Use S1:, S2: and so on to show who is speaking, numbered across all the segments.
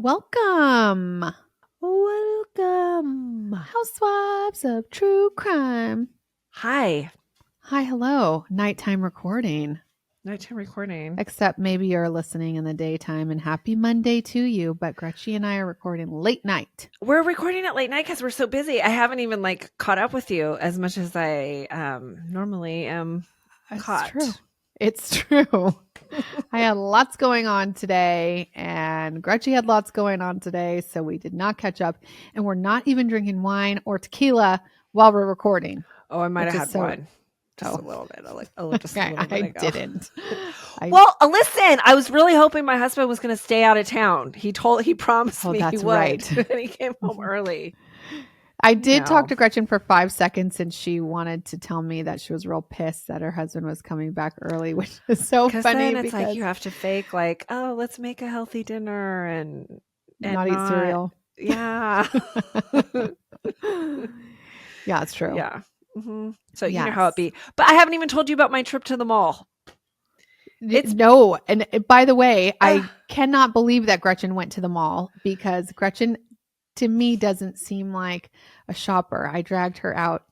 S1: Welcome,
S2: Welcome.
S1: Housewives of True Crime.
S2: Hi.
S1: Hi, hello. Nighttime recording.
S2: Nighttime recording.
S1: Except maybe you're listening in the daytime, and happy Monday to you. But Gretchen and I are recording late night.
S2: We're recording at late night because we're so busy. I haven't even caught up with you as much as I normally am caught.
S1: True. It's true. I had lots going on today, and Gretchen had lots going on today, so we did not catch up. And we're not even drinking wine or tequila while we're recording.
S2: Oh, I might have had one. Just a little bit. Just
S1: okay,
S2: a little bit ago.
S1: I didn't.
S2: Well, listen, I was really hoping my husband was going to stay out of town. He promised me he would.
S1: Right.
S2: And he came home early.
S1: I did talk to Gretchen for 5 seconds, and she wanted to tell me that she was real pissed that her husband was coming back early, which is so funny.
S2: Then it's like you have to fake oh, let's make a healthy dinner and
S1: not eat cereal.
S2: Yeah.
S1: Yeah, it's true.
S2: Yeah. Mm-hmm. So you know how it be. But I haven't even told you about my trip to the mall.
S1: No. And by the way, I cannot believe that Gretchen went to the mall, because Gretchen, to me, doesn't seem like a shopper. I dragged her out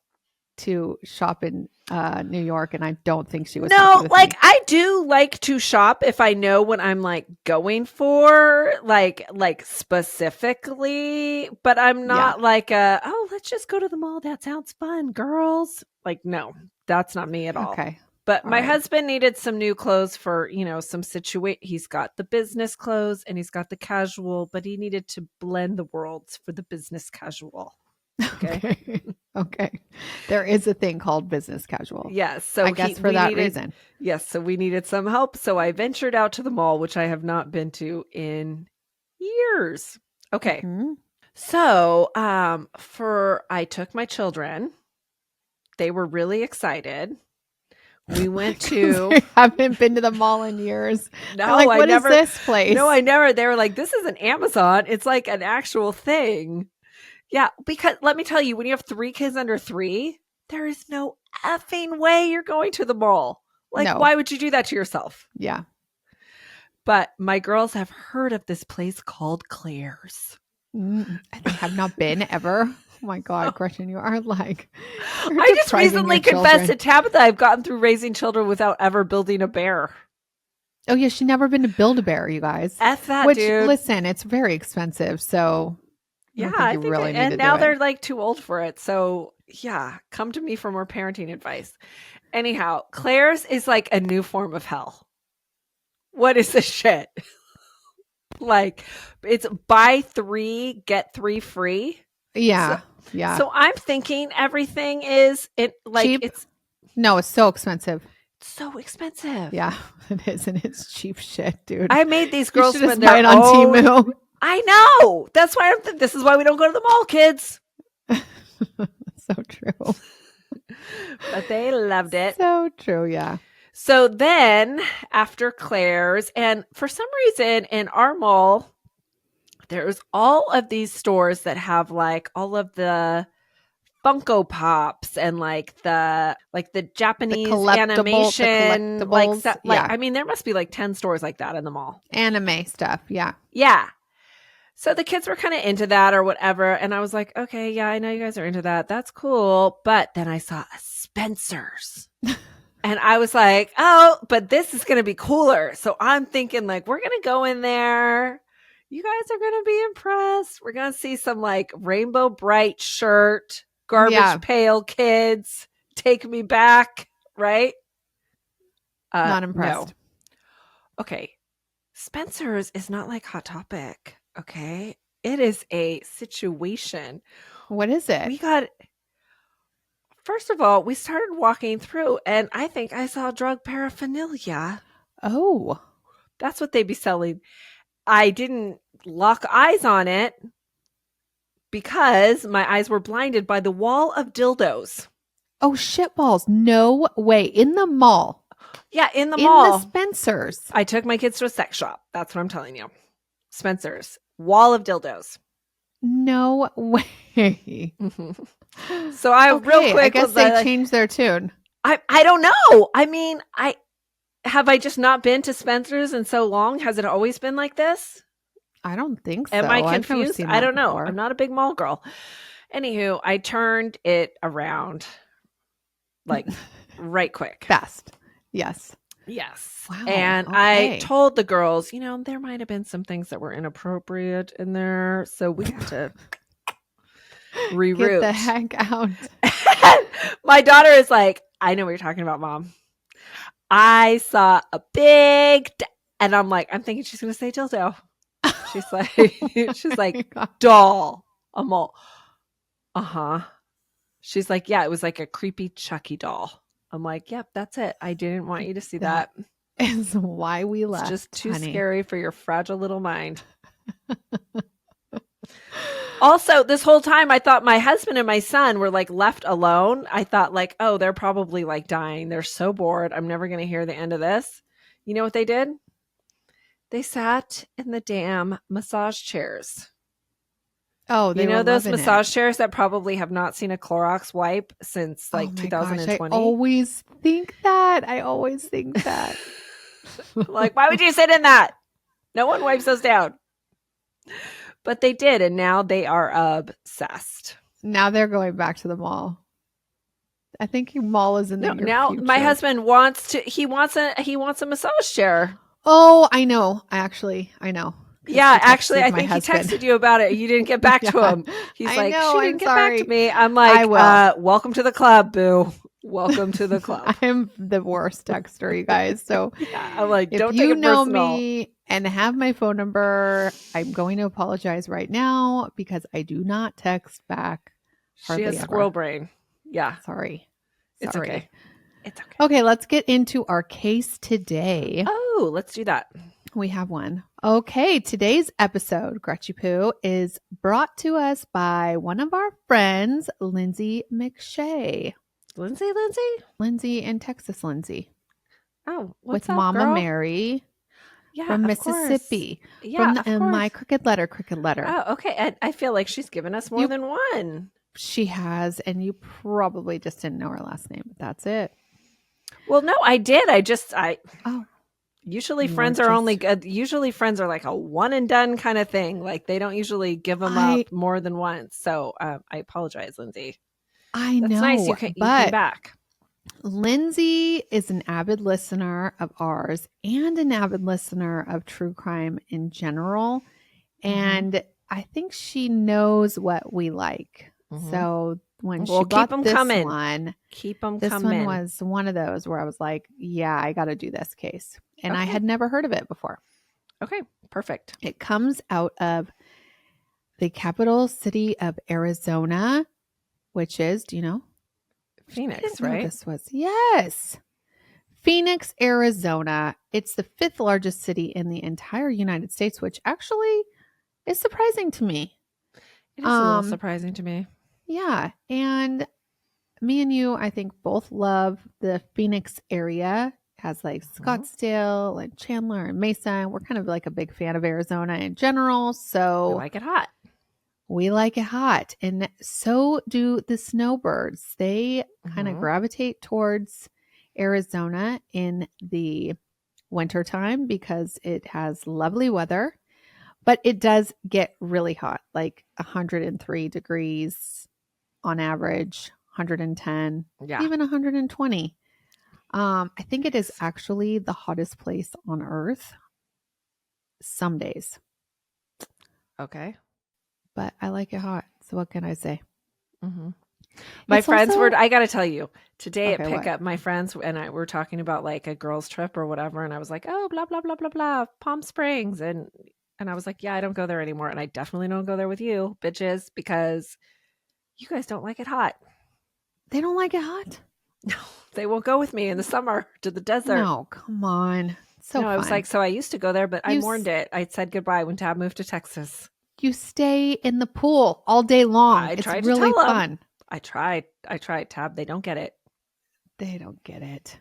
S1: to shop in New York, and I don't think she was.
S2: No, I do like to shop if I know what I'm going for, specifically, but I'm not let's just go to the mall. That sounds fun, girls. No, that's not me at all.
S1: Okay.
S2: But my husband needed some new clothes for, some situation. He's got the business clothes and he's got the casual, but he needed to blend the worlds for the business casual. Okay.
S1: Okay. There is a thing called business casual.
S2: Yes. So
S1: I guess for that reason.
S2: Yes. So we needed some help. So I ventured out to the mall, which I have not been to in years. Okay. Mm-hmm. So I took my children. They were really excited. We went to.
S1: I haven't been to the mall in years.
S2: No,
S1: what is this place?
S2: No, I never. They were like, this is an Amazon. It's like an actual thing. Yeah, because let me tell you, when you have 3 kids under 3, there is no effing way you're going to the mall. Why would you do that to yourself?
S1: Yeah.
S2: But my girls have heard of this place called Claire's.
S1: I have not been ever. Oh my God, Gretchen, you are
S2: I just recently confessed to Tabitha I've gotten through raising children without ever building a bear.
S1: Oh yeah, she's never been to Build-A-Bear, you guys.
S2: F that, dude.
S1: Listen, it's very expensive, so
S2: yeah, I think really and now they're too old for it. So yeah, come to me for more parenting advice. Anyhow, Claire's is a new form of hell. What is this shit? It's buy 3, get 3 free.
S1: Yeah.
S2: Yeah. So I'm thinking everything is
S1: cheap? It's so expensive.
S2: It's so expensive.
S1: Yeah, it is, and it's cheap shit, dude.
S2: I made these girls spend
S1: their own on Temu.
S2: I know. That's why this is why we don't go to the mall, kids.
S1: So true.
S2: But they loved it.
S1: So true, yeah.
S2: So then after Claire's, and for some reason in our mall, there's all of these stores that have all of the Funko Pops and the Japanese animation, I mean, there must be 10 stores like that in the mall.
S1: Anime stuff, yeah.
S2: Yeah. So the kids were kind of into that or whatever, and I was like, okay, yeah, I know you guys are into that. That's cool. But then I saw a Spencer's. And I was like, oh, but this is going to be cooler. So I'm thinking we're going to go in there. You guys are going to be impressed. We're going to see some rainbow bright shirt, garbage pail kids, take me back, right?
S1: Not impressed.
S2: No. Okay. Spencer's is not like Hot Topic, okay? It is a situation.
S1: What is it?
S2: First of all, we started walking through, and I think I saw drug paraphernalia.
S1: Oh.
S2: That's what they'd be selling. I didn't lock eyes on it because my eyes were blinded by the wall of dildos.
S1: Oh, shitballs. No way. In the mall.
S2: Yeah, in the mall.
S1: In the Spencer's.
S2: I took my kids to a sex shop. That's what I'm telling you. Spencer's. Wall of dildos.
S1: No way.
S2: Mm-hmm. So real quick.
S1: I guess they changed their tune.
S2: I don't know. I mean, have I just not been to Spencer's in so long? Has it always been like this?
S1: I don't think so.
S2: Am I
S1: I've never
S2: confused?
S1: seen
S2: I
S1: that
S2: don't know.
S1: before.
S2: I'm not a big mall girl. Anywho, I turned it around like right quick.
S1: Fast. Yes.
S2: Yes.
S1: Wow.
S2: And
S1: Okay.
S2: I told the girls, there might have been some things that were inappropriate in there. So we had to reroute.
S1: Get the heck out.
S2: My daughter is like, I know what you're talking about, Mom. I saw a big, and I'm like, I'm thinking she's going to say dildo. She's like, doll. I'm all, uh-huh. She's like, yeah, it was like a creepy Chucky doll. I'm like, yep, that's it. I didn't want you to see that.
S1: Is why we left.
S2: It's just too
S1: honey.
S2: scary for your fragile little mind. Also, this whole time I thought my husband and my son were like left alone. I thought like, oh, they're probably like dying. They're so bored. I'm never going to hear the end of this. You know what they did? They sat in the damn massage chairs.
S1: Oh, they were
S2: those
S1: loving
S2: massage
S1: it.
S2: chairs that probably have not seen a Clorox wipe since like 2020.
S1: Gosh, I always think that.
S2: Like, why would you sit in that? No one wipes those down. But they did, and now they are obsessed.
S1: Now they're going back to the mall. I think your mall is in the
S2: now
S1: future.
S2: My husband wants a massage chair.
S1: Oh, I know. I know.
S2: Yeah, actually, I think he texted you about it. You didn't get back to him. He's like, she didn't get back to me. I'm like, welcome to the club, boo. Welcome to the club.
S1: I'm the worst texter, you guys. So
S2: I'm like, don't
S1: if
S2: take
S1: you
S2: it
S1: know
S2: personal.
S1: me and have my phone number, I'm going to apologize right now because I do not text back.
S2: She has squirrel brain. Yeah.
S1: Sorry.
S2: It's okay. It's okay.
S1: Okay, let's get into our case today.
S2: Oh, let's do that.
S1: We have one. Okay, today's episode, Gretchy Poo, is brought to us by one of our friends, Lindsay McShay. Lindsay in Texas, Lindsay.
S2: Oh, what's
S1: with
S2: up,
S1: Mama
S2: girl?
S1: Mary from Mississippi.
S2: Yeah,
S1: from my Crooked Letter.
S2: Oh, okay. And I feel like she's given us more than one.
S1: She has, and you probably just didn't know her last name, but that's it.
S2: Well, no, I did. Usually friends are only good. Usually friends are like a one and done kind of thing. Like they don't usually give them up more than once. So I apologize, Lindsay.
S1: I know.
S2: That's nice. You came back.
S1: Lindsay is an avid listener of ours and an avid listener of true crime in general. And I think she knows what we like. So when she got this one,
S2: keep them
S1: this
S2: coming.
S1: One was one of those where I was like, yeah, I got to do this case. And I had never heard of it before.
S2: Okay, perfect.
S1: It comes out of the capital city of Arizona, which is, do you know?
S2: Phoenix, right?
S1: This was, yes. Phoenix, Arizona. It's the 5th largest city in the entire United States, which actually is surprising to me.
S2: It is a little surprising to me.
S1: Yeah. And me and you, I think, both love the Phoenix area. It has like Scottsdale and Chandler and Mesa. We're kind of like a big fan of Arizona in general. So
S2: we like it hot.
S1: We like it hot. And so do the snowbirds. They kind of gravitate towards Arizona in the wintertime because it has lovely weather. But it does get really hot, like 103 degrees on average, 110, even 120. I think it is actually the hottest place on earth some days.
S2: Okay.
S1: But I like it hot. So what can I say?
S2: My friends were, I got to tell you, today at
S1: what?
S2: pickup, my friends and I were talking about like a girls trip or whatever. And I was like, oh, blah, blah, blah, blah, blah, Palm Springs. And I was like, yeah, I don't go there anymore. And I definitely don't go there with you, bitches, because you guys don't like it hot.
S1: They don't like it hot?
S2: No, they won't go with me in the summer to the desert.
S1: No, come on. So
S2: I was like, so I used to go there, but I mourned it. I said goodbye when Tab moved to Texas.
S1: You stay in the pool all day long. It's really fun.
S2: I tried, Tab. They don't get it.
S1: They don't get it.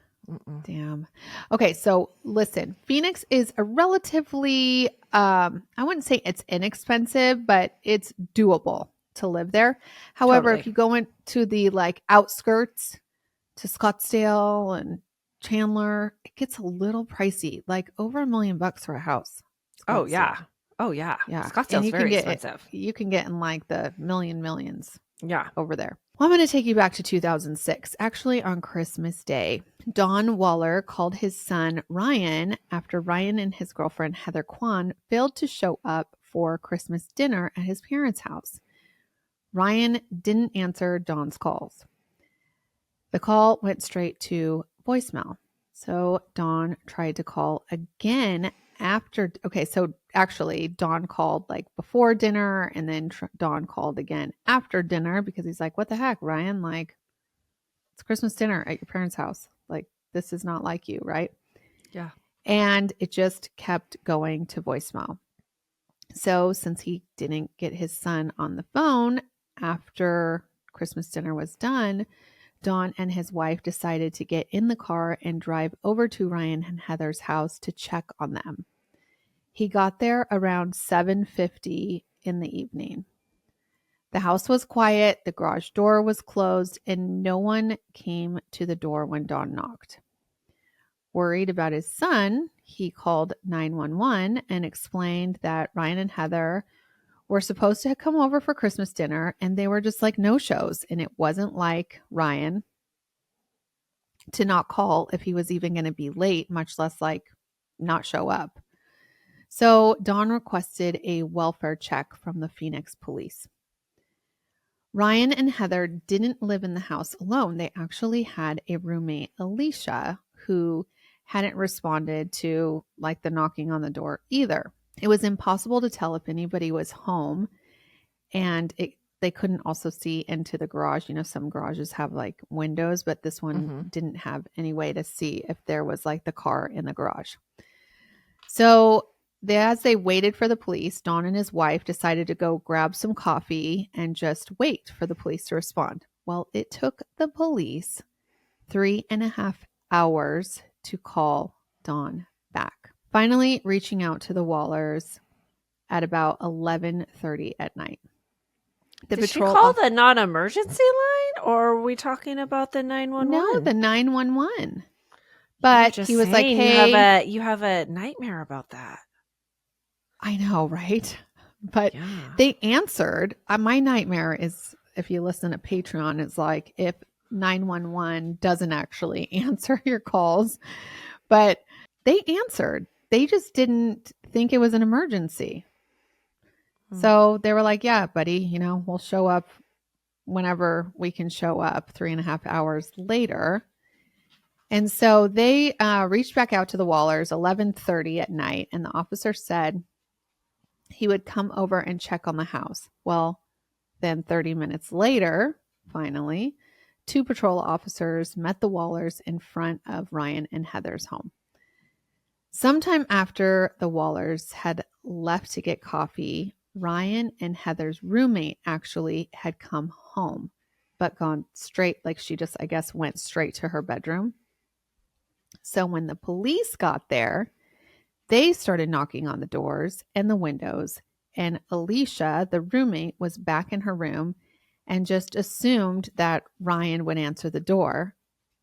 S1: Damn. Okay, so listen, Phoenix is a relatively, I wouldn't say it's inexpensive, but it's doable to live there. However, if you go into the like outskirts to Scottsdale and Chandler, it gets a little pricey, like over $1 million for a house.
S2: Oh yeah. Oh, yeah.
S1: Yeah.
S2: Scottsdale's
S1: And
S2: very expensive.
S1: you can get in like the millions
S2: Yeah.
S1: over there. Well, I'm going to take you back to 2006. Actually, on Christmas Day, Don Waller called his son Ryan after Ryan and his girlfriend Heather Quan failed to show up for Christmas dinner at his parents' house. Ryan didn't answer Don's calls. The call went straight to voicemail. So Don tried to call again after. Okay, so actually, Don called like before dinner, and then Don called again after dinner because he's like, "What the heck, Ryan? Like, it's Christmas dinner at your parents' house. Like, this is not like you, right?"
S2: Yeah.
S1: And it just kept going to voicemail. So since he didn't get his son on the phone after Christmas dinner was done, Don and his wife decided to get in the car and drive over to Ryan and Heather's house to check on them. He got there around 7:50 in the evening. The house was quiet, the garage door was closed, and no one came to the door when Don knocked. Worried about his son, he called 911 and explained that Ryan and Heather were supposed to come over for Christmas dinner and they were just like no-shows, and it wasn't like Ryan to not call if he was even going to be late, much less like not show up. So Don requested a welfare check from the Phoenix police. Ryan and Heather didn't live in the house alone. They actually had a roommate, Alicia, who hadn't responded to like the knocking on the door either. It was impossible to tell if anybody was home, and they couldn't also see into the garage. You know, some garages have like windows, but this one didn't have any way to see if there was like the car in the garage. So as they waited for the police, Don and his wife decided to go grab some coffee and just wait for the police to respond. Well, it took the police 3.5 hours to call Don back. Finally, reaching out to the Wallers at about 11:30 at night.
S2: Did she call the non-emergency line, or are we talking about the 911?
S1: No, the 911. But he was like,
S2: "Hey, you have a nightmare about that."
S1: I know, right? But they answered. My nightmare is, if you listen to Patreon, it's like if 911 doesn't actually answer your calls. But they answered. They just didn't think it was an emergency. So they were like, "Yeah, buddy, you know, we'll show up whenever we can show up." 3.5 hours later. And so they reached back out to the Wallers 11:30 at night, and the officer said he would come over and check on the house. Well, then 30 minutes later, finally, 2 patrol officers met the Wallers in front of Ryan and Heather's home. Sometime after the Wallers had left to get coffee, Ryan and Heather's roommate actually had come home, but gone straight, like she just, I guess, went straight to her bedroom. So when the police got there, they started knocking on the doors and the windows, and Alicia, the roommate, was back in her room and just assumed that Ryan would answer the door.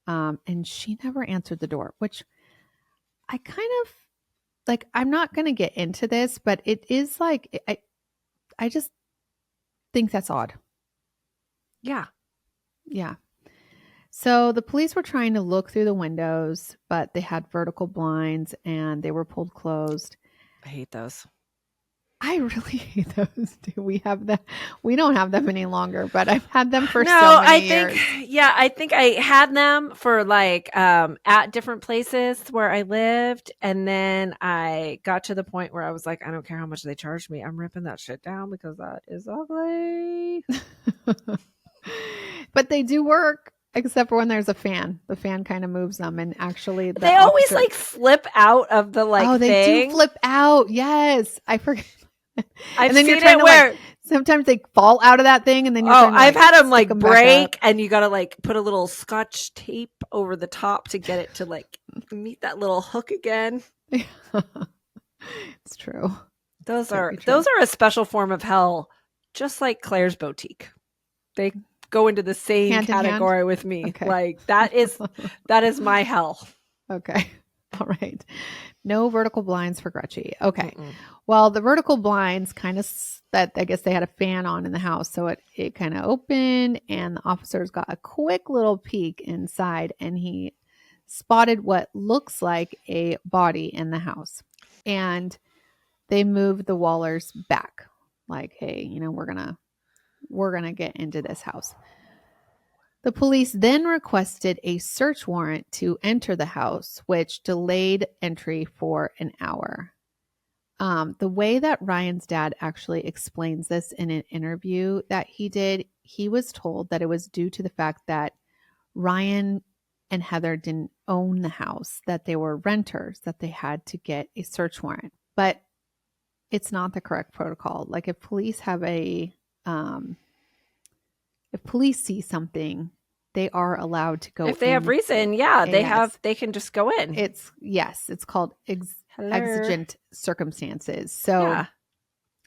S1: And she never answered the door, which I kind of like. I'm not going to get into this, but it is like, I just think that's odd.
S2: Yeah.
S1: Yeah. So the police were trying to look through the windows, but they had vertical blinds and they were pulled closed.
S2: I hate those.
S1: I really hate those too. We don't have them any longer, but I've had them for so many years.
S2: I think I had them for like at different places where I lived, and then I got to the point where I was like, I don't care how much they charge me, I'm ripping that shit down because that is ugly.
S1: But they do work. Except for when there's a fan. The fan kind of moves them, and actually
S2: they always like flip out of the like
S1: they
S2: thing.
S1: do flip out. Yes. I forget.
S2: I've seen it where
S1: like, sometimes they fall out of that thing, and then
S2: I've had them like break, and you got to like put a little Scotch tape over the top to get it to like meet that little hook again.
S1: It's true.
S2: Those are a special form of hell, just like Claire's Boutique. They go into the same category with me. Okay. Like that is my hell.
S1: Okay. All right. No vertical blinds for Gretchen. Okay.
S2: Mm-mm.
S1: Well, the vertical blinds kind of that I guess they had a fan on in the house, so it kind of opened, and the officers got a quick little peek inside, and he spotted what looks like a body in the house. And they moved the Wallers back, like, hey, we're gonna get into this house. The police then requested a search warrant to enter the house, which delayed entry for an hour. The way that Ryan's dad actually explains this in an interview that he did, he was told that it was due to the fact that Ryan and Heather didn't own the house, that they were renters, that they had to get a search warrant. But it's not the correct protocol. Like if police see something, they are allowed to go
S2: If they have
S1: in.
S2: reason, yeah, they can just go in.
S1: It's called
S2: Hello.
S1: exigent circumstances. So
S2: Yeah.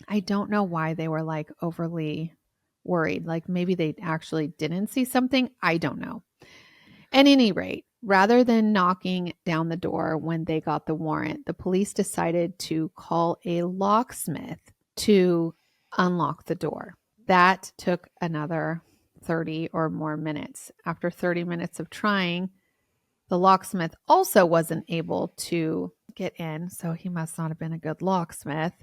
S1: I don't know why they were like overly worried. Like maybe they actually didn't see something. I don't know. At any rate, rather than knocking down the door when they got the warrant, the police decided to call a locksmith to unlock the door. That took another 30 or more minutes. After 30 minutes of trying, the locksmith also wasn't able to get in, so he must not have been a good locksmith.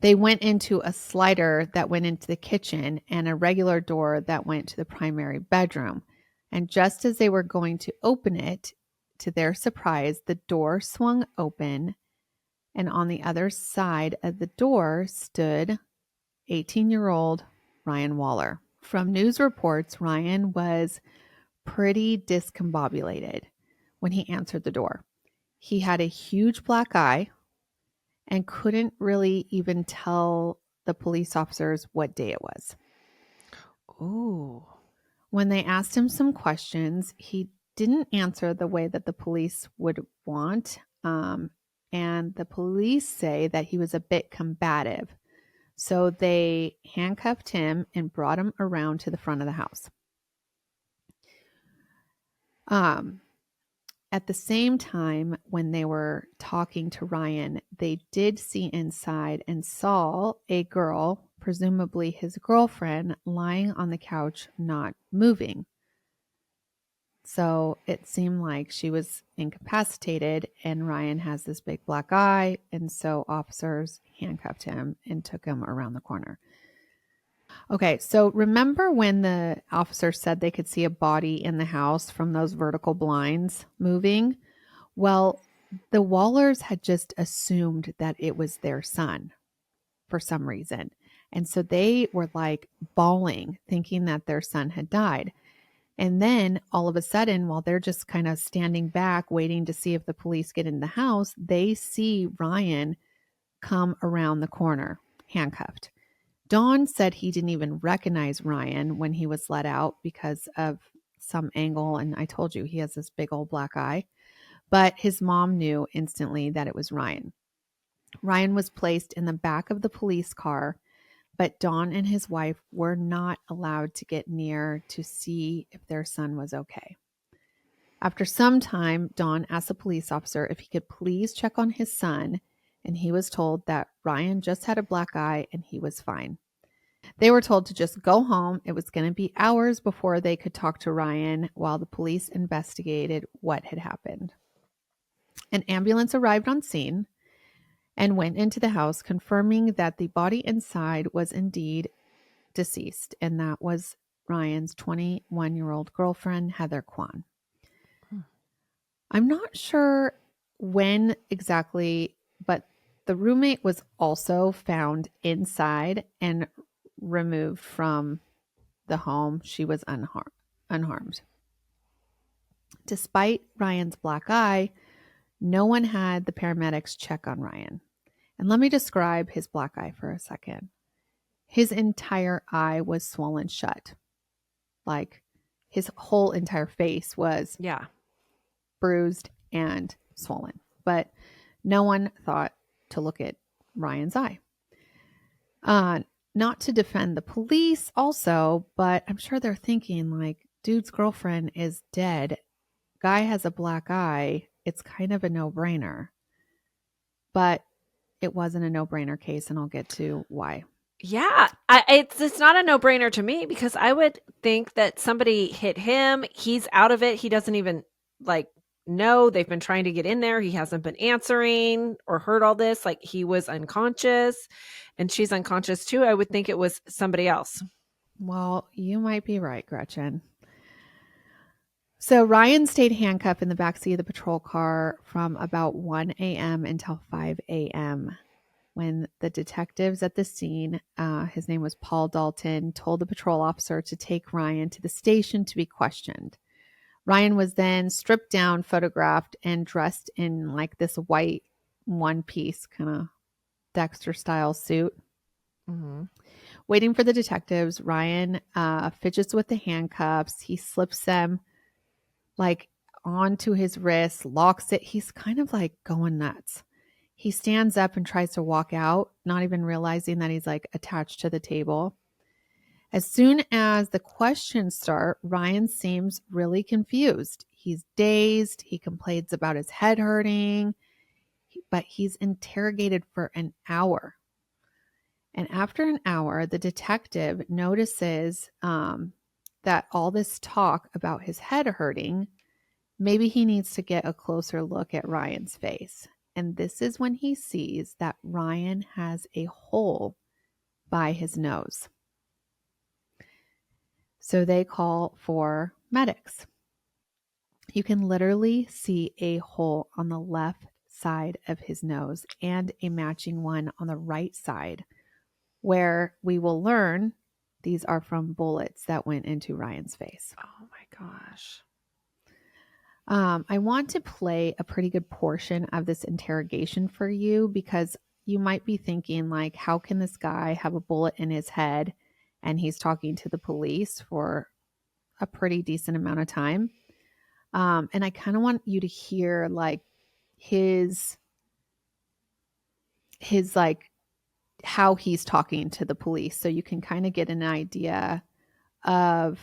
S1: They went into a slider that went into the kitchen and a regular door that went to the primary bedroom. And just as they were going to open it, to their surprise, the door swung open, and on the other side of the door stood 18-year-old Ryan Waller. From news reports, Ryan was pretty discombobulated when he answered the door. He had a huge black eye and couldn't really even tell the police officers what day it was.
S2: Ooh.
S1: When they asked him some questions, he didn't answer the way that the police would want. And the police say that he was a bit combative. So they handcuffed him and brought him around to the front of the house. At the same time, when they were talking to Ryan, they did see inside and saw a girl, presumably his girlfriend, lying on the couch, not moving. So it seemed like she was incapacitated, and Ryan has this big black eye, and so officers handcuffed him and took him around the corner. Okay, so remember when the officer said they could see a body in the house from those vertical blinds moving? Well, the Wallers had just assumed that it was their son for some reason. And so they were like bawling, thinking that their son had died. And then all of a sudden, while they're just kind of standing back, waiting to see if the police get in the house, they see Ryan come around the corner, handcuffed. Don said he didn't even recognize Ryan when he was let out because of some angle. And I told you he has this big old black eye. But his mom knew instantly that it was Ryan. Ryan was placed in the back of the police car, but Don and his wife were not allowed to get near to see if their son was okay. After some time, Don asked a police officer if he could please check on his son, and he was told that Ryan just had a black eye and he was fine. They were told to just go home. It was going to be hours before they could talk to Ryan while the police investigated what had happened. An ambulance arrived on scene and went into the house, confirming that the body inside was indeed deceased, and that was Ryan's 21-year-old girlfriend, Heather Quan. I'm not sure when exactly, but the roommate was also found inside and removed from the home. She was unharmed. Despite Ryan's black eye, no one had the paramedics check on Ryan. And let me describe his black eye for a second. His entire eye was swollen shut. Like his whole entire face was bruised and swollen. But no one thought to look at Ryan's eye. Not to defend the police also, but I'm sure they're thinking like, dude's girlfriend is dead. Guy has a black eye. It's kind of a no-brainer. but it wasn't a no-brainer case, and I'll get to why.
S2: Yeah, it's not a no-brainer to me because I would think that somebody hit him. He's out of it. He doesn't even like know. They've been trying to get in there. He hasn't been answering or heard all this. Like he was unconscious and she's unconscious too. I would think it was somebody else.
S1: Well, you might be right, Gretchen. So Ryan stayed handcuffed in the backseat of the patrol car from about 1 a.m. until 5 a.m. when the detectives at the scene, his name was Paul Dalton, told the patrol officer to take Ryan to the station to be questioned. Ryan was then stripped down, photographed, and dressed in like this white one-piece kind of Dexter-style suit.
S2: Mm-hmm.
S1: Waiting for the detectives, Ryan fidgets with the handcuffs. He slips them like onto his wrist, locks it. He's kind of like going nuts. He stands up and tries to walk out, not even realizing that he's like attached to the table. As soon as the questions start, Ryan seems really confused. He's dazed. He complains about his head hurting, but he's interrogated for an hour. And after an hour, the detective notices that all this talk about his head hurting, maybe he needs to get a closer look at Ryan's face. And this is when he sees that Ryan has a hole by his nose. So they call for medics. You can literally see a hole on the left side of his nose and a matching one on the right side, where we will learn these are from bullets that went into Ryan's face.
S2: Oh my gosh.
S1: I want to play a pretty good portion of this interrogation for you because you might be thinking, like, how can this guy have a bullet in his head and he's talking to the police for a pretty decent amount of time? And I kind of want you to hear like his like how he's talking to the police so you can kind of get an idea of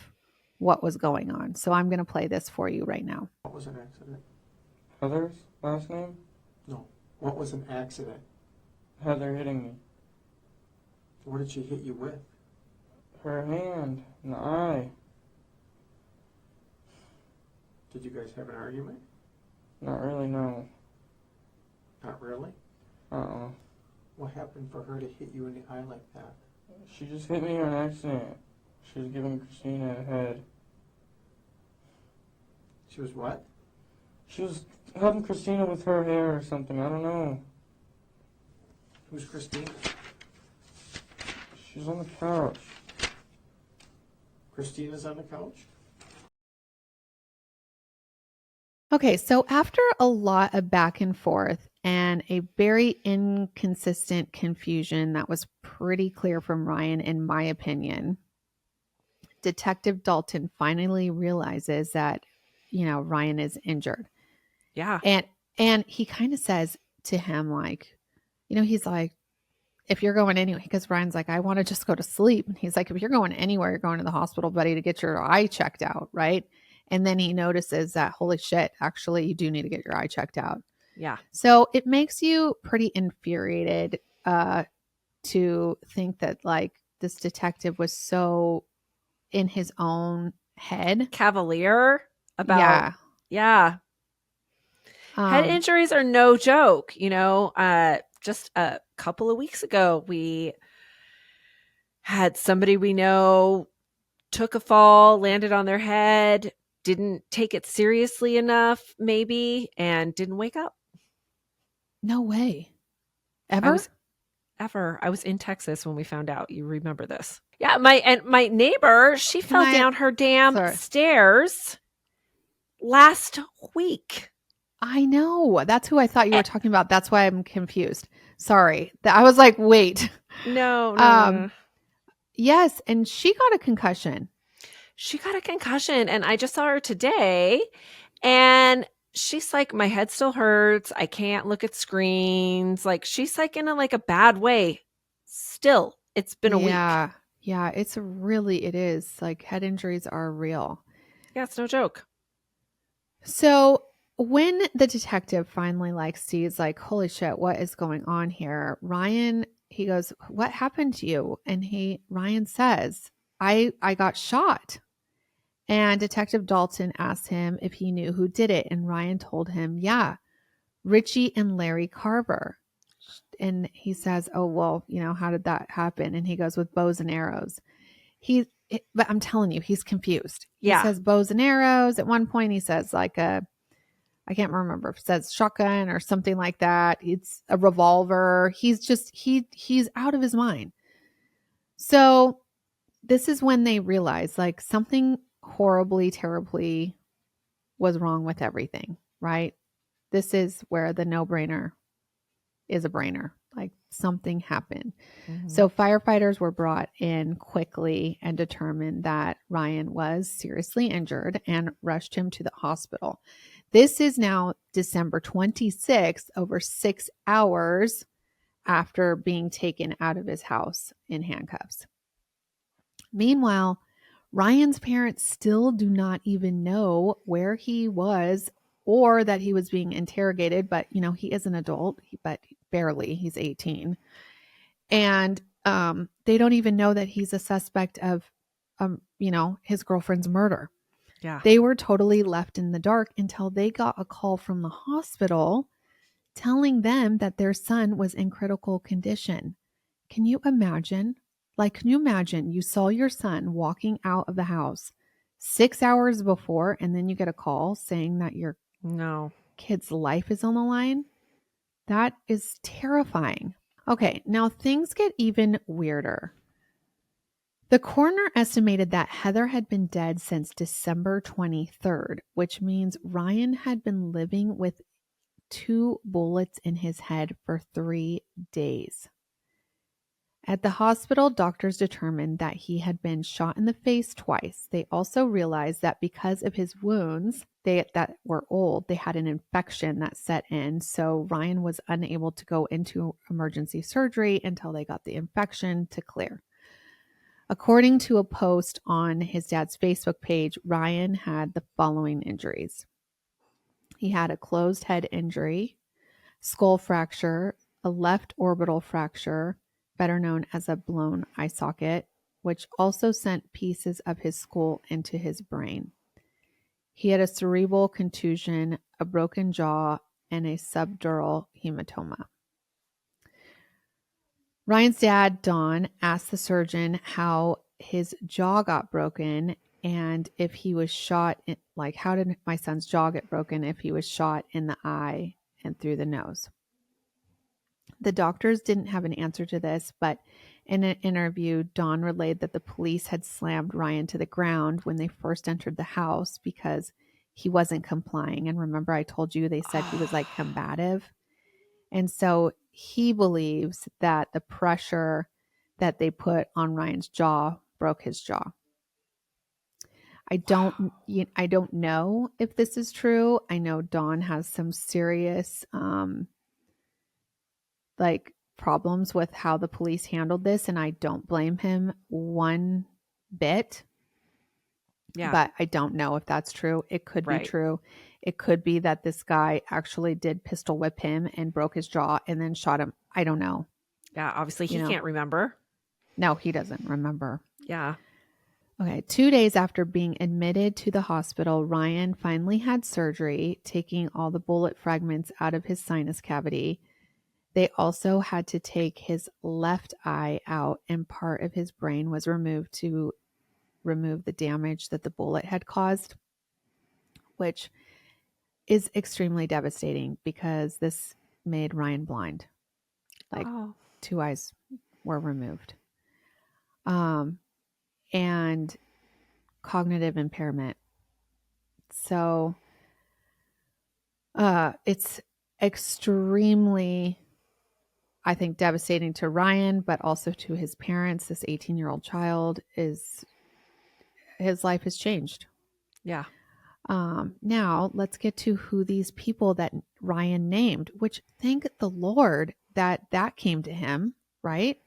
S1: what was going on. So I'm going to play this for you right now.
S3: What was an accident?
S4: Heather's last name?
S3: No. What was an accident?
S4: Heather hitting me.
S3: What did she hit you with?
S4: Her hand in the eye.
S3: Did you guys have an argument?
S4: Not really, no.
S3: Not really?
S4: Uh-uh.
S3: What happened for her to hit you in the eye like that?
S4: She just hit me on accident. She was giving Christina a head.
S3: She was what?
S4: She was helping Christina with her hair or something. I don't know.
S3: Who's Christina?
S4: She's on the couch.
S3: Christina's on the couch?
S1: Okay, so after a lot of back and forth and a very inconsistent confusion that was pretty clear from Ryan, in my opinion, Detective Dalton finally realizes that, Ryan is injured.
S2: Yeah.
S1: And he kind of says to him, like, he's like, if you're going anywhere, because Ryan's like, I want to just go to sleep. And he's like, if you're going anywhere, you're going to the hospital, buddy, to get your eye checked out, right? And then he notices that, holy shit, actually, you do need to get your eye checked out.
S2: Yeah.
S1: So it makes you pretty infuriated to think that, like, this detective was so in his own head.
S2: Cavalier about. Yeah. Head injuries are no joke. Just a couple of weeks ago, we had somebody we know took a fall, landed on their head, didn't take it seriously enough, maybe, and didn't wake up.
S1: No way. Ever?
S2: I was in Texas when we found out. You remember this? Yeah, my neighbor, she fell down her damn stairs last week.
S1: I know. That's who I thought you were talking about. That's why I'm confused. Sorry. I was like, wait.
S2: No.
S1: Yes, and she got a concussion.
S2: She got a concussion, and I just saw her today, and she's like, my head still hurts. I can't look at screens. Like, she's like in a bad way. Still, it's been a week.
S1: Yeah, it is. Like, head injuries are real.
S2: Yeah, it's no joke.
S1: So when the detective finally sees holy shit, what is going on here? Ryan, he goes, what happened to you? And Ryan says, I got shot. And Detective Dalton asked him if he knew who did it. And Ryan told him, yeah, Richie and Larry Carver. And he says, oh, well, how did that happen? And he goes, with bows and arrows. But I'm telling you, he's confused. He says bows and arrows. At one point, he says I can't remember if it says shotgun or something like that. It's a revolver. He's just, he's out of his mind. So this is when they realize something horribly, terribly was wrong with everything, right? This is where the no-brainer is a brainer. Something happened. Mm-hmm. So firefighters were brought in quickly and determined that Ryan was seriously injured and rushed him to the hospital. This is now December 26th, over 6 hours after being taken out of his house in handcuffs. Meanwhile, Ryan's parents still do not even know where he was or that he was being interrogated, but he is an adult, but barely, he's 18. And they don't even know that he's a suspect of, his girlfriend's murder.
S2: Yeah.
S1: They were totally left in the dark until they got a call from the hospital telling them that their son was in critical condition. Can you imagine? Can you imagine you saw your son walking out of the house 6 hours before, and then you get a call saying that your kid's life is on the line? That is terrifying. Okay, now things get even weirder. The coroner estimated that Heather had been dead since December 23rd, which means Ryan had been living with 2 bullets in his head for 3 days. At the hospital, doctors determined that he had been shot in the face twice. They also realized that because of his wounds that were old, they had an infection that set in. So Ryan was unable to go into emergency surgery until they got the infection to clear. According to a post on his dad's Facebook page, Ryan had the following injuries. He had a closed head injury, skull fracture, a left orbital fracture, better known as a blown eye socket, which also sent pieces of his skull into his brain. He had a cerebral contusion, a broken jaw, and a subdural hematoma. Ryan's dad, Don, asked the surgeon how his jaw got broken and if he was shot, how did my son's jaw get broken if he was shot in the eye and through the nose? The doctors didn't have an answer to this, but in an interview, Don relayed that the police had slammed Ryan to the ground when they first entered the house because he wasn't complying. And remember, I told you they said he was combative. And so he believes that the pressure that they put on Ryan's jaw broke his jaw. I don't know if this is true. I know Don has some serious problems with how the police handled this, and I don't blame him one bit. Yeah. But I don't know if that's true. It could be true. It could be that this guy actually did pistol whip him and broke his jaw and then shot him. I don't know.
S2: Yeah, obviously he can't remember.
S1: No, he doesn't remember.
S2: Yeah.
S1: Okay, 2 days after being admitted to the hospital, Ryan finally had surgery, taking all the bullet fragments out of his sinus cavity. They also had to take his left eye out, and part of his brain was removed to remove the damage that the bullet had caused, which is extremely devastating because this made Ryan blind. 2 eyes were removed. And cognitive impairment. So it's extremely, I think, devastating to Ryan, but also to his parents. This 18-year-old child his life has changed.
S2: Yeah.
S1: Now let's get to who these people that Ryan named, which thank the Lord that came to him, right?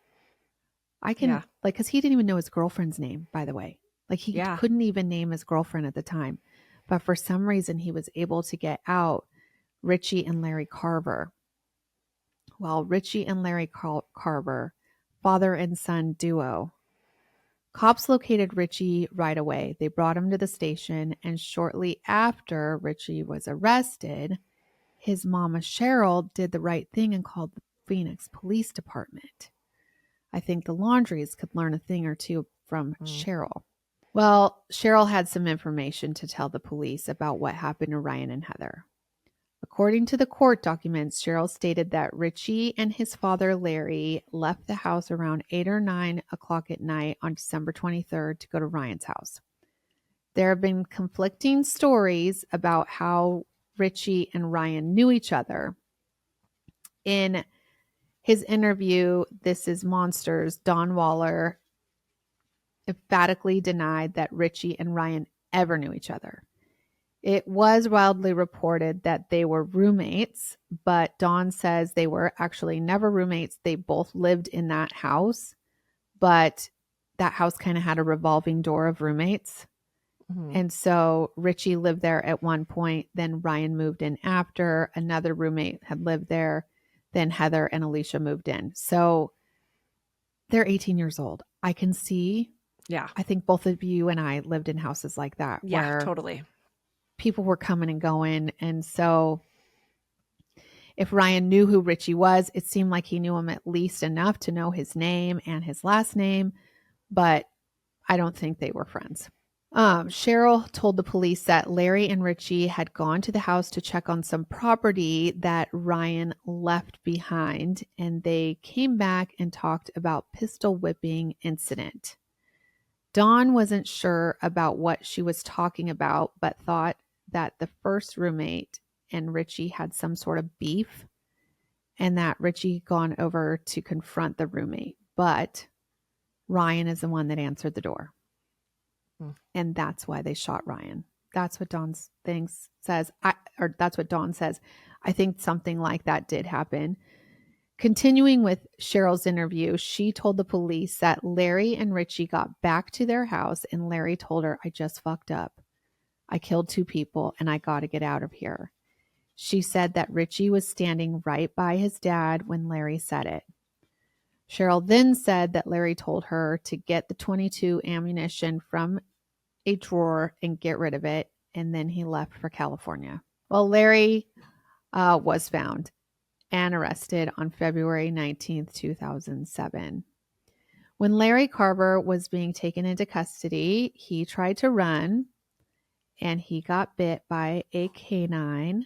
S1: I can because he didn't even know his girlfriend's name, by the way. He couldn't even name his girlfriend at the time. but for some reason he was able to get out Richie and Larry Carver. Well, Richie and Larry Carver, father and son duo. Cops located Richie right away. They brought him to the station, and shortly after Richie was arrested, his mama Cheryl did the right thing and called the Phoenix Police Department. I think the Laundries could learn a thing or two from Cheryl. Well, Cheryl had some information to tell the police about what happened to Ryan and Heather. According to the court documents, Cheryl stated that Richie and his father, Larry, left the house around 8 or 9 o'clock at night on December 23rd to go to Ryan's house. There have been conflicting stories about how Richie and Ryan knew each other. In his interview, This Is Monsters, Don Waller emphatically denied that Richie and Ryan ever knew each other. It was wildly reported that they were roommates, but Dawn says they were actually never roommates. They both lived in that house, but that house kind of had a revolving door of roommates. And so Richie lived there at one point. Then Ryan moved in after. Another roommate had lived there. Then Heather and Alicia moved in. So they're 18 years old. I can see.
S2: Yeah.
S1: I think both of you and I lived in houses like that.
S2: Yeah,
S1: where
S2: totally.
S1: people were coming and going. And so if Ryan knew who Richie was, it seemed like he knew him at least enough to know his name and his last name. But I don't think they were friends. Cheryl told the police that Larry and Richie had gone to the house to check on some property that Ryan left behind, and they came back and talked about pistol whipping incident. Dawn wasn't sure about what she was talking about, but thought that the first roommate and Richie had some sort of beef and that Richie gone over to confront the roommate. But Ryan is the one that answered the door. And that's why they shot Ryan. That's what Dawn's thing says. That's what Dawn says. I think something like that did happen. Continuing with Cheryl's interview, she told the police that Larry and Richie got back to their house and Larry told her, I just fucked up. I killed 2 people and I got to get out of here. She said that Richie was standing right by his dad when Larry said it. Cheryl then said that Larry told her to get the .22 ammunition from a drawer and get rid of it, and then he left for California. Well, Larry was found and arrested on February 19th, 2007. When Larry Carver was being taken into custody, he tried to run, and he got bit by a canine,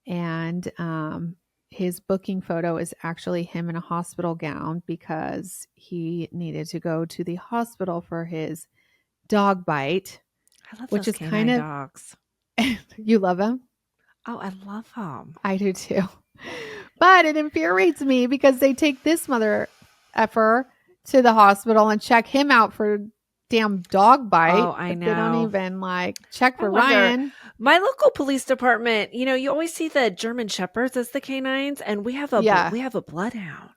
S1: and his booking photo is actually him in a hospital gown because he needed to go to the hospital for his dog bite.
S2: I love
S1: which
S2: those
S1: is
S2: canine
S1: kind of
S2: dogs.
S1: You love him?
S2: Oh, I love them.
S1: I do too. But it infuriates me because they take this mother effer to the hospital and check him out for damn dog bite.
S2: Oh, I know.
S1: They don't even check for
S2: wonder-
S1: Ryan.
S2: My local police department, you always see the German Shepherds as the canines, and we have a bloodhound.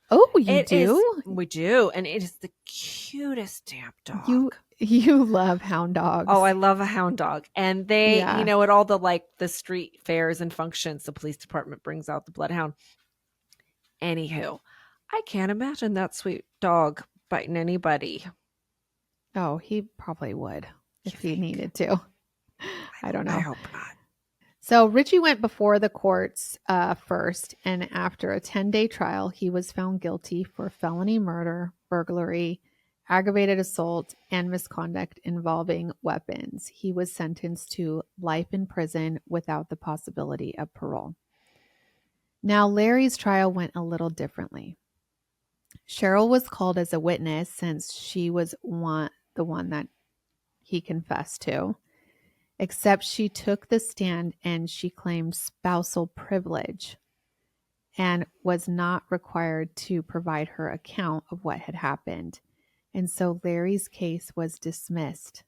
S1: Oh, you do?
S2: We do, and it is the cutest damn dog.
S1: You love hound dogs.
S2: Oh, I love a hound dog. And they, at all the street fairs and functions, the police department brings out the bloodhound. Anywho, I can't imagine that sweet dog biting anybody.
S1: Oh, he probably would if he needed to. I don't know.
S2: I hope not.
S1: So Richie went before the courts first, and after a 10-day trial, he was found guilty for felony murder, burglary, aggravated assault, and misconduct involving weapons. He was sentenced to life in prison without the possibility of parole. Now, Larry's trial went a little differently. Cheryl was called as a witness since she was the one that he confessed to. Except she took the stand and she claimed spousal privilege and was not required to provide her account of what had happened. And so Larry's case was dismissed,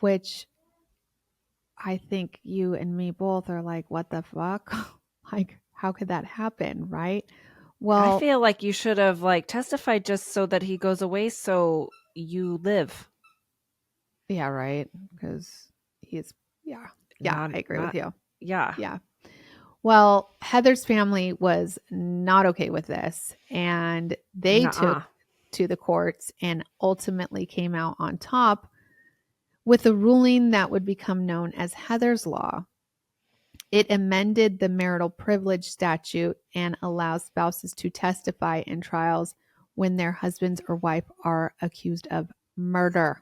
S1: which I think you and me both are like, what the fuck? How could that happen, right? Well,
S2: I feel like you should have testified just so that he goes away so you live.
S1: Yeah, right. Because he's, yeah. Yeah, I agree with you.
S2: Yeah.
S1: Yeah. Well, Heather's family was not okay with this, and they
S2: Nuh-uh.
S1: took to the courts and ultimately came out on top with a ruling that would become known as Heather's Law. It amended the marital privilege statute and allows spouses to testify in trials when their husbands or wife are accused of murder.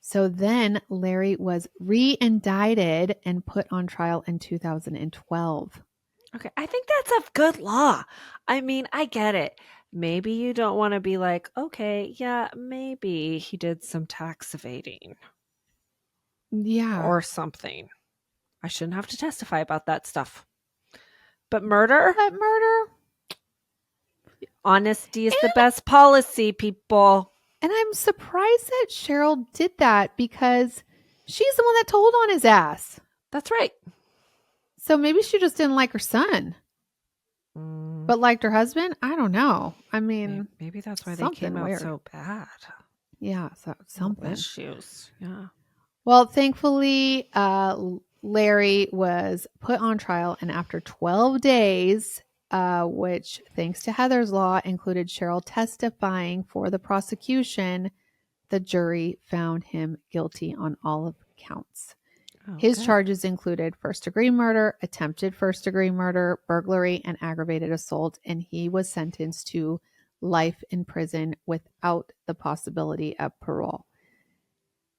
S1: So then Larry was re-indicted and put on trial in 2012.
S2: Okay, I think that's a good law. I mean, I get it. Maybe you don't want to be like, okay, yeah, maybe he did some tax evading
S1: Yeah.
S2: or something. I shouldn't have to testify about that stuff. But murder?
S1: But murder?
S2: Honesty is the best policy, people.
S1: And I'm surprised that Cheryl did that because she's the one that told on his ass.
S2: That's right.
S1: So maybe she just didn't like her son, but liked her husband. I don't know. I mean,
S2: maybe that's why they came out
S1: weird.
S2: so bad.
S1: Yeah, so something.
S2: Issues. Yeah.
S1: Well, thankfully, Larry was put on trial, and after 12 days, which, thanks to Heather's Law, included Cheryl testifying for the prosecution, the jury found him guilty on all of counts. His charges included first-degree murder, attempted first-degree murder, burglary, and aggravated assault, and he was sentenced to life in prison without the possibility of parole.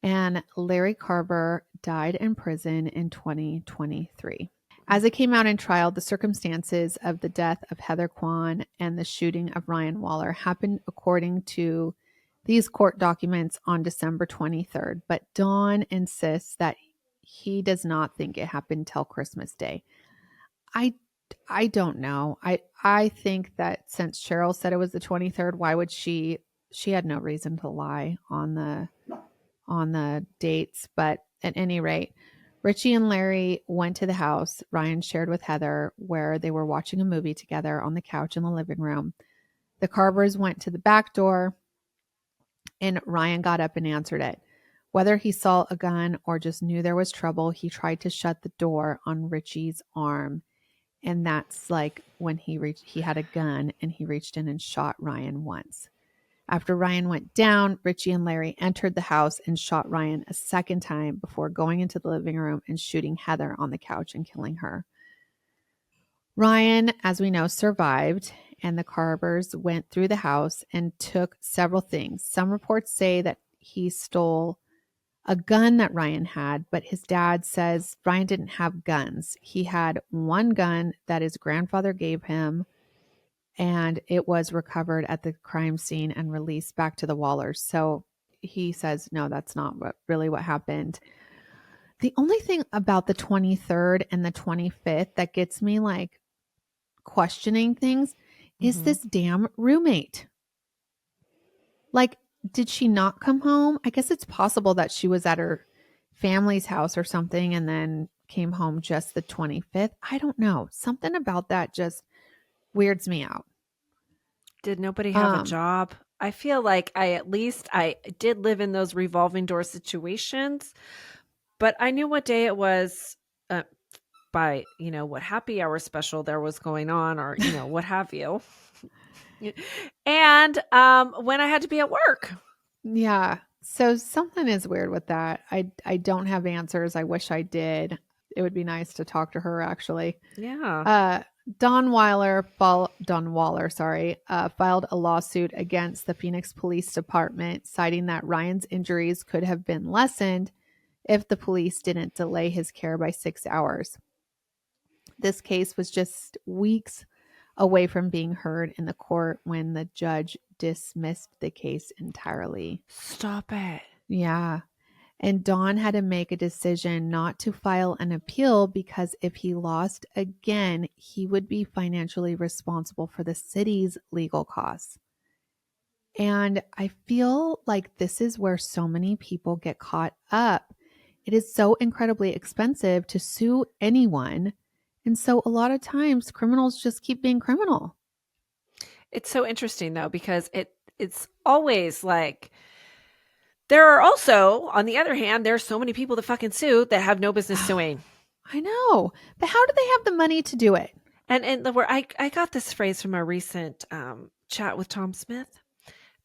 S1: And Larry Carver died in prison in 2023. As it came out in trial, the circumstances of the death of Heather Quan and the shooting of Ryan Waller happened according to these court documents on December 23rd, but Don insists that he does not think it happened till Christmas Day. I don't know. I think that since Cheryl said it was the 23rd, why would she had no reason to lie on the dates, but at any rate, Richie and Larry went to the house Ryan shared with Heather, where they were watching a movie together on the couch in the living room. The Carvers went to the back door, and Ryan got up and answered it. Whether he saw a gun or just knew there was trouble, he tried to shut the door on Richie's arm. And that's like when he had a gun and he reached in and shot Ryan once. After Ryan went down, Richie and Larry entered the house and shot Ryan a second time before going into the living room and shooting Heather on the couch and killing her. Ryan, as we know, survived, and the Carvers went through the house and took several things. Some reports say that he stole a gun that Ryan had, but his dad says Ryan didn't have guns. He had one gun that his grandfather gave him, and it was recovered at the crime scene and released back to the Wallers. So he says, no, that's not really what happened. The only thing about the 23rd and the 25th that gets me like questioning things is this damn roommate. Like, did she not come home? I guess it's possible that she was at her family's house or something and then came home just the 25th. I don't know. Something about that just weirds me out.
S2: Did nobody have a job? I feel like I did live in those revolving door situations, but I knew what day it was by, what happy hour special there was going on or, what have you. And when I had to be at work.
S1: Yeah. So something is weird with that. I don't have answers. I wish I did. It would be nice to talk to her actually.
S2: Yeah.
S1: Don Waller filed a lawsuit against the Phoenix Police Department, citing that Ryan's injuries could have been lessened if the police didn't delay his care by 6 hours. This case was just weeks away from being heard in the court when the judge dismissed the case entirely.
S2: Stop it.
S1: Yeah. And Don had to make a decision not to file an appeal because if he lost again, he would be financially responsible for the city's legal costs. And I feel like this is where so many people get caught up. It is so incredibly expensive to sue anyone. And so a lot of times criminals just keep being criminal.
S2: It's so interesting though, because it's always like There are also, on the other hand, there's so many people that fucking sue that have no business suing.
S1: I know. But how do they have the money to do it?
S2: And the word I got this phrase from a recent chat with Tom Smith,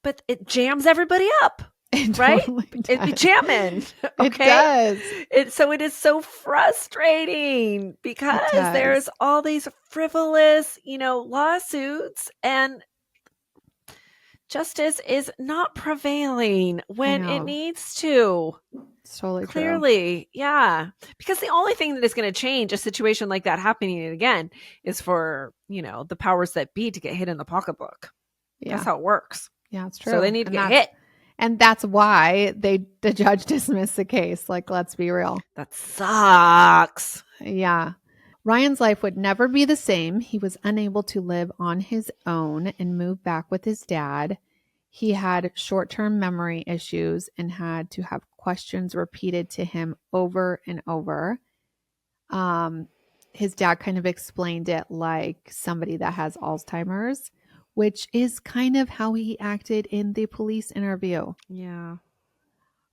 S2: but it jams everybody up,
S1: It
S2: right?
S1: totally
S2: It be
S1: does.
S2: jamming. Okay.
S1: It does.
S2: So it is so frustrating because
S1: does.
S2: there's all these frivolous, lawsuits, and justice is not prevailing when it
S1: know.
S2: needs to.
S1: It's totally true.
S2: Clearly, yeah. Because the only thing that is going to change a situation like that happening again is for, the powers that be to get hit in the pocketbook.
S1: Yeah.
S2: That's how it works.
S1: Yeah, it's true.
S2: So they need to
S1: And
S2: get hit.
S1: And that's why the judge dismissed the case. Like, let's be real.
S2: That sucks.
S1: Yeah. Ryan's life would never be the same. He was unable to live on his own and move back with his dad. He had short-term memory issues and had to have questions repeated to him over and over. His dad kind of explained it like somebody that has Alzheimer's, which is kind of how he acted in the police interview.
S2: Yeah.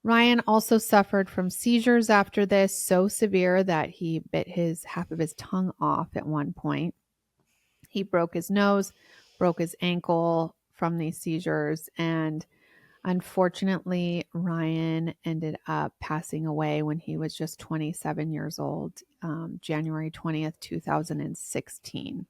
S1: Ryan also suffered from seizures after this, so severe that he bit half of his tongue off at one point. He broke his nose, broke his ankle from these seizures, and unfortunately, Ryan ended up passing away when he was just 27 years old, January 20th, 2016.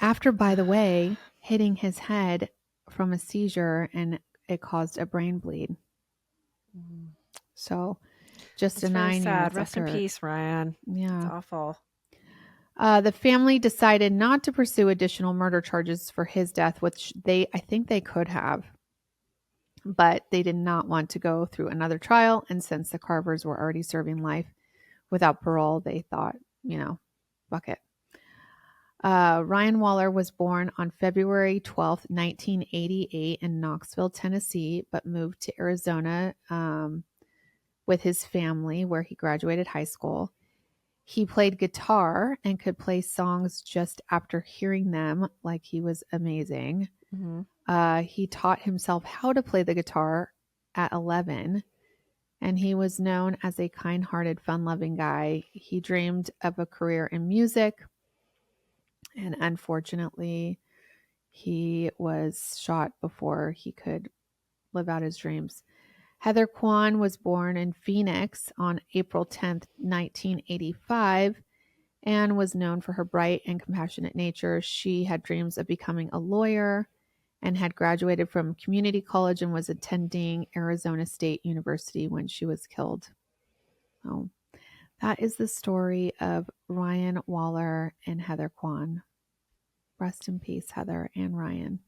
S1: After, by the way, hitting his head from a seizure, and it caused a brain bleed. So just
S2: It's
S1: a 9
S2: really
S1: years
S2: sad. Rest
S1: after.
S2: in peace, Ryan.
S1: Yeah.
S2: It's awful.
S1: The family decided not to pursue additional murder charges for his death, which I think they could have, but they did not want to go through another trial. And since the Carvers were already serving life without parole, they thought, fuck it. Ryan Waller was born on February 12th, 1988 in Knoxville, Tennessee, but moved to Arizona with his family where he graduated high school. He played guitar and could play songs just after hearing them, like he was amazing.
S2: Mm-hmm.
S1: He taught himself how to play the guitar at 11, and he was known as a kind-hearted, fun-loving guy. He dreamed of a career in music, and unfortunately, he was shot before he could live out his dreams. Heather Quan was born in Phoenix on April 10th, 1985, and was known for her bright and compassionate nature. She had dreams of becoming a lawyer and had graduated from community college and was attending Arizona State University when she was killed. Oh, that is the story of Ryan Waller and Heather Quan. Rest in peace, Heather and Ryan.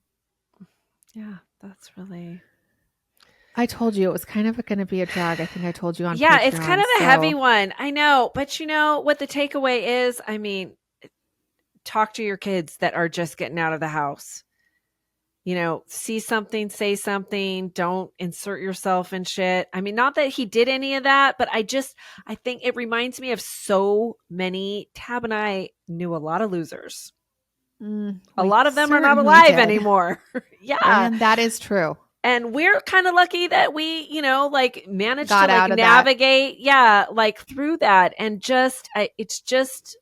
S2: Yeah, that's really...
S1: I told you it was kind of going to be a drag. I think I told you on
S2: Yeah,
S1: Patreon,
S2: it's kind of a heavy one. I know. But what the takeaway is? I mean, talk to your kids that are just getting out of the house. See something, say something. Don't insert yourself in shit. I mean, not that he did any of that, but I think it reminds me of so many. Tab and I knew a lot of losers. A lot of them are not alive anymore. Yeah.
S1: And that is true.
S2: And we're kind of lucky that we, managed
S1: Got
S2: to
S1: out of
S2: navigate, through that. And it's just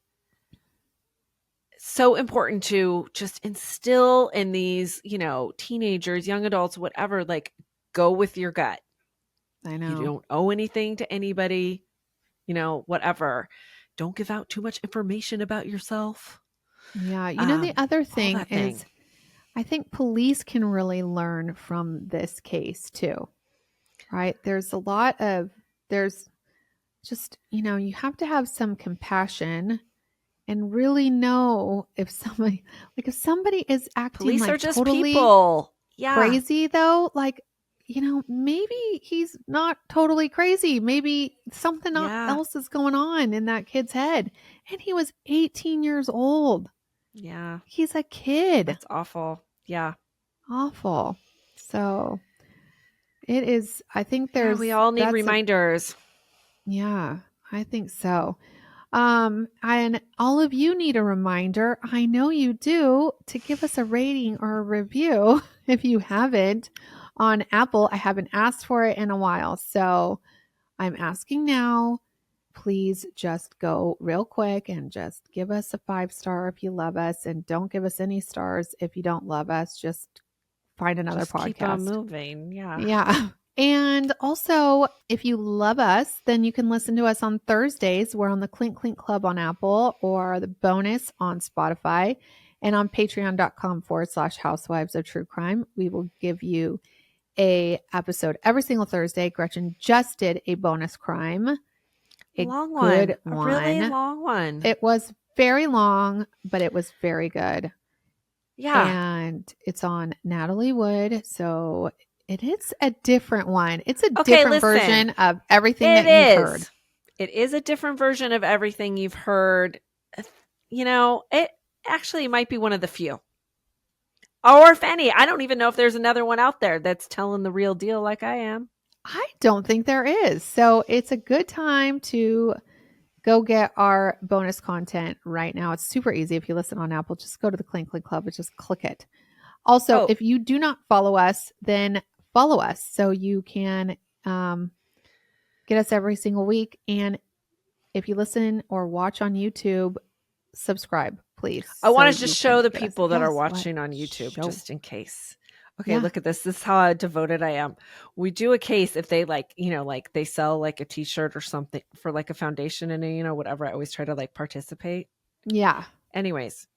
S2: so important to just instill in these, teenagers, young adults, whatever, go with your gut.
S1: I know.
S2: You don't owe anything to anybody, whatever. Don't give out too much information about yourself.
S1: Yeah. The other thing is, I think police can really learn from this case too, right? There's you have to have some compassion and really know if somebody is acting
S2: police
S1: like
S2: are just
S1: totally
S2: people. Yeah.
S1: Crazy though, maybe he's not totally crazy. Maybe something else is going on in that kid's head. And he was 18 years old.
S2: Yeah.
S1: He's a kid.
S2: That's awful. Yeah.
S1: Awful. So it is, I think
S2: we all need reminders.
S1: Yeah, I think so. And all of you need a reminder. I know you do, to give us a rating or a review if you haven't on Apple. I haven't asked for it in a while, so I'm asking now. Please just go real quick and just give us a 5-star if you love us, and don't give us any stars if you don't love us. Just find another
S2: Just
S1: podcast.
S2: keep on moving. Yeah.
S1: Yeah. And also, if you love us, then you can listen to us on Thursdays. We're on the Clink Clink Club on Apple, or the bonus on Spotify, and on patreon.com/Housewives of True Crime. We will give you a episode every single Thursday. Gretchen just did a bonus crime. A
S2: Long
S1: good
S2: one.
S1: one.
S2: A really long one.
S1: It was very long, but it was very good.
S2: Yeah.
S1: And it's on Natalie Wood. So it is a different one. It's a
S2: Okay,
S1: different
S2: listen.
S1: version of everything
S2: It
S1: that you've
S2: is.
S1: heard.
S2: It is a different version of everything you've heard. You know, it actually might be one of the few. Or if any. I don't even know if there's another one out there that's telling the real deal like I am.
S1: I don't think there is. So it's a good time to go get our bonus content right now. It's super easy. If you listen on Apple, just go to the Clink Clink Club and just click it. Also, if you do not follow us, then follow us so you can get us every single week. And if you listen or watch on YouTube, subscribe, please.
S2: I want to
S1: so
S2: just
S1: you
S2: show
S1: can
S2: the
S1: get us.
S2: people that are
S1: Yes,
S2: watching
S1: what?
S2: on YouTube
S1: Show.
S2: just in case. Okay,
S1: Yeah.
S2: look at this. This is how devoted I am. We do a case if they like, you know, like they sell like a t-shirt or something for like a foundation and, you know, whatever. I always try to like participate.
S1: Yeah.
S2: Anyways,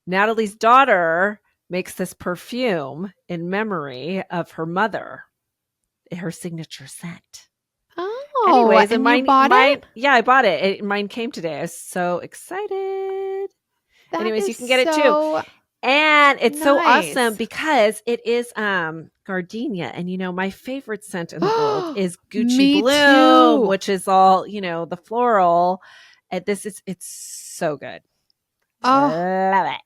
S2: Natalie's daughter makes this perfume in memory of her mother, her signature scent.
S1: Oh,
S2: Anyways,
S1: and
S2: mine,
S1: you bought it?
S2: Yeah, I bought it. Mine came today. I was so excited.
S1: That
S2: Anyways,
S1: is
S2: you can get it too.
S1: so
S2: And it's so
S1: nice.
S2: awesome because it is gardenia. And you know, my favorite scent in the world is Gucci
S1: Me
S2: Bloom,
S1: too.
S2: which is all, you know, the floral. And it's so good.
S1: Oh,
S2: Love it.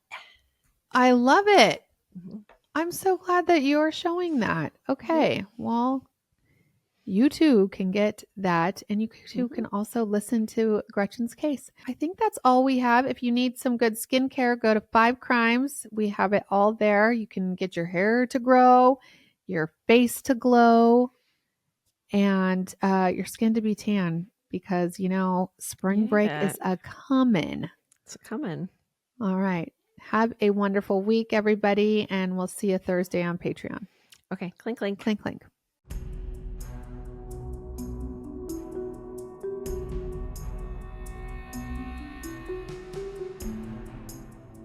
S1: I love it.
S2: Mhm.
S1: I'm so glad that you're showing that. Okay. Well, you too can get that, and you too can also listen to Gretchen's case. I think that's all we have. If you need some good skincare, go to 5 Crimes. We have it all there. You can get your hair to grow, your face to glow, and your skin to be tan, because, you know, spring break
S2: Yeah.
S1: is a coming.
S2: It's coming.
S1: All right. Have a wonderful week, everybody, and we'll see you Thursday on Patreon.
S2: Okay. Clink, clink.
S1: Clink, clink.